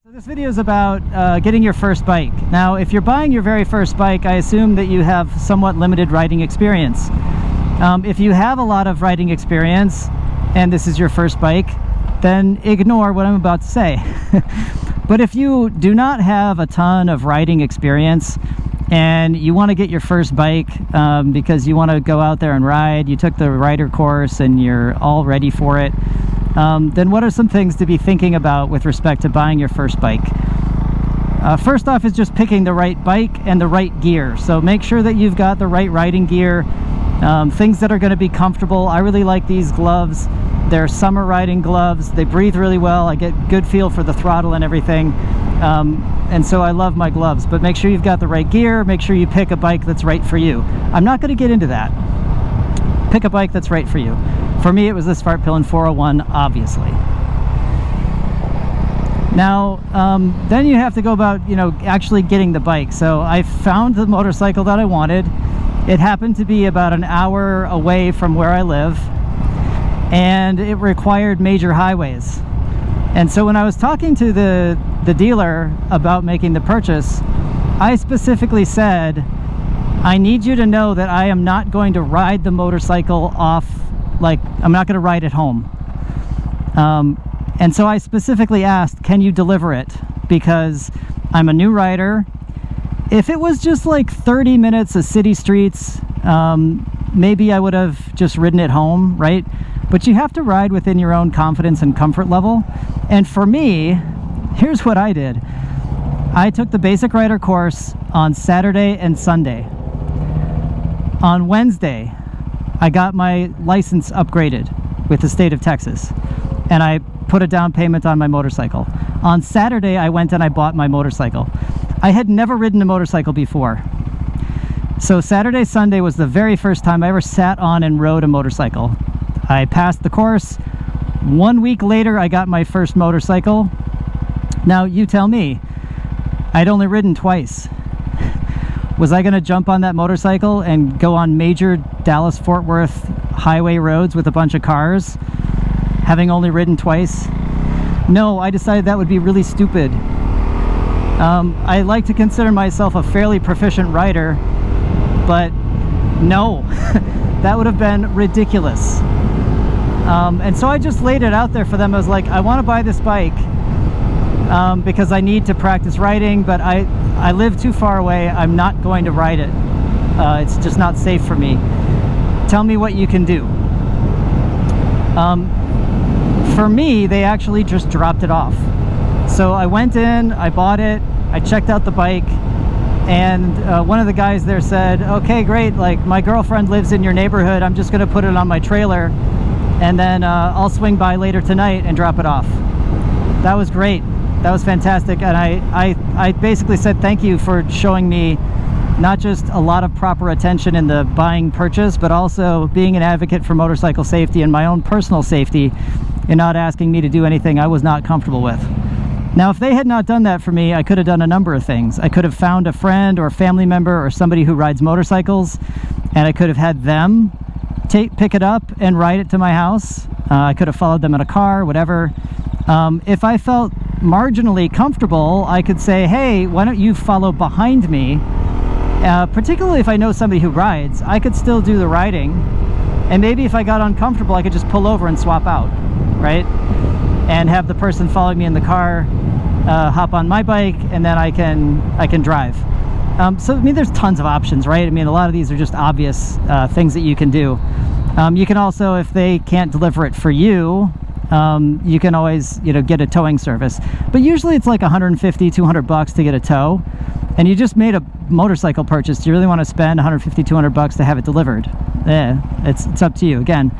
So this video is about getting your first bike. Now, if you're buying your very first bike, I assume that you have somewhat limited riding experience. If you have a lot of riding experience and this is your first bike, then ignore what I'm about to say. But if you do not have a ton of riding experience and you want to get your first bike because you want to go out there and ride, you took the rider course and you're all ready for it, then what are some things to be thinking about with respect to buying your first bike? First off is just picking the right bike and the right gear. So make sure that you've got the right riding gear, things that are going to be comfortable. I really like these gloves. They're summer riding gloves. They breathe really well. I get good feel for the throttle and everything. And so I love my gloves, but make sure you've got the right gear. Make sure you pick a bike that's right for you. I'm not going to get into that. Pick a bike that's right for you. For me, it was the Svartpilen 401, obviously. Now, then you have to go about, actually getting the bike. So I found the motorcycle that I wanted. It happened to be about an hour away from where I live, and it required major highways. And so when I was talking to the dealer about making the purchase, I specifically said, I need you to know that I am not going to ride the motorcycle off, like I'm not going to ride it home. And so I specifically asked, can you deliver it? Because I'm a new rider. If it was just like 30 minutes of city streets, maybe I would have just ridden it home, right? But you have to ride within your own confidence and comfort level. And for me, here's what I did. I took the basic rider course on Saturday and Sunday. On Wednesday, I got my license upgraded with the state of Texas, and I put a down payment on my motorcycle. On Saturday, I went and I bought my motorcycle. I had never ridden a motorcycle before. So Saturday, Sunday was the very first time I ever sat on and rode a motorcycle. I passed the course. 1 week later, I got my first motorcycle. Now, you tell me, I'd only ridden twice. Was I going to jump on that motorcycle and go on major Dallas-Fort Worth highway roads with a bunch of cars, having only ridden twice? No, I decided that would be really stupid. I like to consider myself a fairly proficient rider, but no, that would have been ridiculous. And so I just laid it out there for them. I was like, I want to buy this bike because I need to practice riding, but I live too far away. I'm not going to ride it. It's just not safe for me. Tell me what you can do. For me, they actually just dropped it off. So I went in, I bought it, I checked out the bike, and one of the guys there said, okay, great, like my girlfriend lives in your neighborhood, I'm just gonna put it on my trailer, and then I'll swing by later tonight and drop it off. That was great. That was fantastic. And I basically said thank you for showing me not just a lot of proper attention in the buying purchase, but also being an advocate for motorcycle safety and my own personal safety, and not asking me to do anything I was not comfortable with. Now, if they had not done that for me, I could have done a number of things. I could have found a friend or a family member or somebody who rides motorcycles, and I could have had them pick it up and ride it to my house. I could have followed them in a car, whatever. If I felt marginally comfortable, I could say, hey, why don't you follow behind me? Particularly if I know somebody who rides, I could still do the riding. And maybe if I got uncomfortable, I could just pull over and swap out, right? And have the person following me in the car hop on my bike, and then I can drive. So, I mean, there's tons of options, right? I mean, a lot of these are just obvious things that you can do. You can also, if they can't deliver it for you, you can always, get a towing service. But usually it's like $150, $200 to get a tow. And you just made a motorcycle purchase. Do you really want to spend $150, $200 to have it delivered? It's up to you. Again,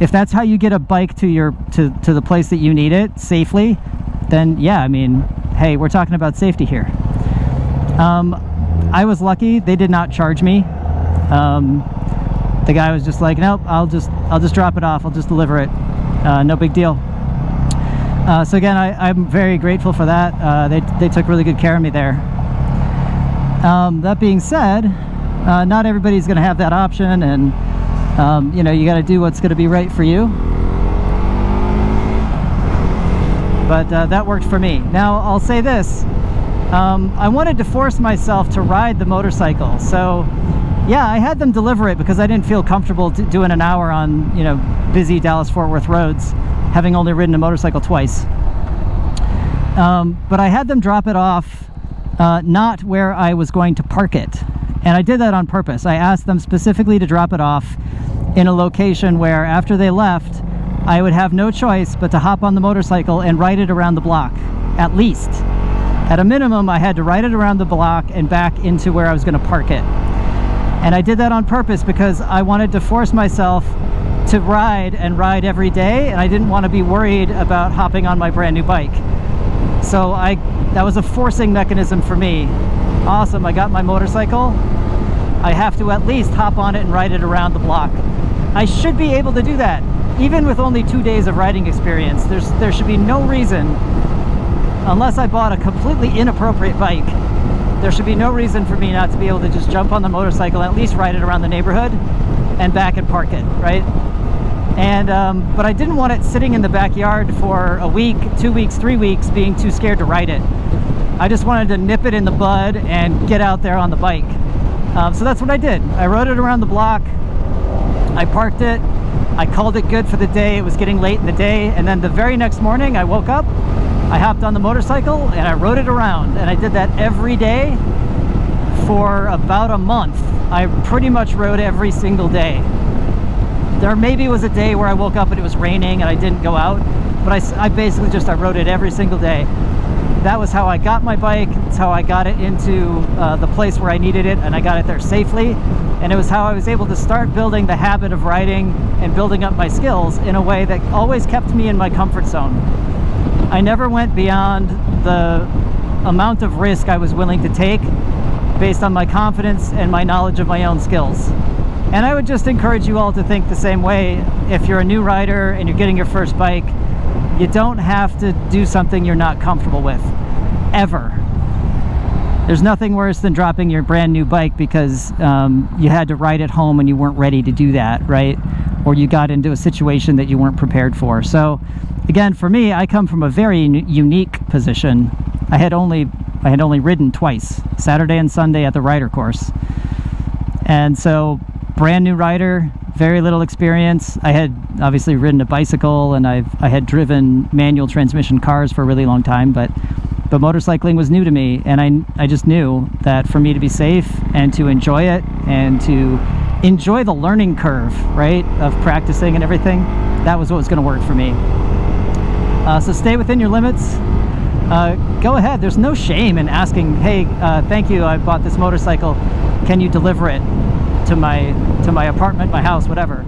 if that's how you get a bike to the place that you need it safely, then yeah, I mean, hey, we're talking about safety here. I was lucky. They did not charge me. The guy was just like, nope, I'll just drop it off. I'll just deliver it. No big deal. So again, I'm very grateful for that. They took really good care of me there. That being said, not everybody's going to have that option, and you got to do what's going to be right for you. but that worked for me. Now I'll say this, I wanted to force myself to ride the motorcycle, so yeah, I had them deliver it because I didn't feel comfortable doing an hour on, you know, busy Dallas-Fort Worth roads, having only ridden a motorcycle twice. But I had them drop it off, not where I was going to park it. And I did that on purpose. I asked them specifically to drop it off in a location where, after they left, I would have no choice but to hop on the motorcycle and ride it around the block, at least. At a minimum, I had to ride it around the block and back into where I was going to park it. And I did that on purpose because I wanted to force myself to ride every day, and I didn't want to be worried about hopping on my brand new bike. So that was a forcing mechanism for me. Awesome, I got my motorcycle. I have to at least hop on it and ride it around the block. I should be able to do that, even with only 2 days of riding experience. There should be no reason, unless I bought a completely inappropriate bike, there should be no reason for me not to be able to just jump on the motorcycle and at least ride it around the neighborhood and back and park it, right? And but I didn't want it sitting in the backyard for a week, 2 weeks, 3 weeks, being too scared to ride it. I just wanted to nip it in the bud and get out there on the bike. So that's what I did. I rode it around the block, I parked it, I called it good for the day. It was getting late in the day, and then the very next morning I woke up, I hopped on the motorcycle and I rode it around, and I did that every day for about a month. I pretty much rode every single day. There maybe was a day where I woke up and it was raining and I didn't go out, but I basically I rode it every single day. That was how I got my bike. It's how I got it into the place where I needed it, and I got it there safely. And it was how I was able to start building the habit of riding and building up my skills in a way that always kept me in my comfort zone. I never went beyond the amount of risk I was willing to take based on my confidence and my knowledge of my own skills. And I would just encourage you all to think the same way. If you're a new rider and you're getting your first bike, you don't have to do something you're not comfortable with, ever. There's nothing worse than dropping your brand new bike because you had to ride it home and you weren't ready to do that, right? Or you got into a situation that you weren't prepared for. So again, for me, I come from a very unique position. I had only ridden twice, Saturday and Sunday at the rider course. And so, brand new rider, very little experience. I had obviously ridden a bicycle, and I had driven manual transmission cars for a really long time, but motorcycling was new to me, and I just knew that for me to be safe and to enjoy it and to enjoy the learning curve, right, of practicing and everything, that was what was going to work for me. So stay within your limits. Go ahead. There's no shame in asking, hey, thank you, I bought this motorcycle. Can you deliver it to my apartment, my house, whatever?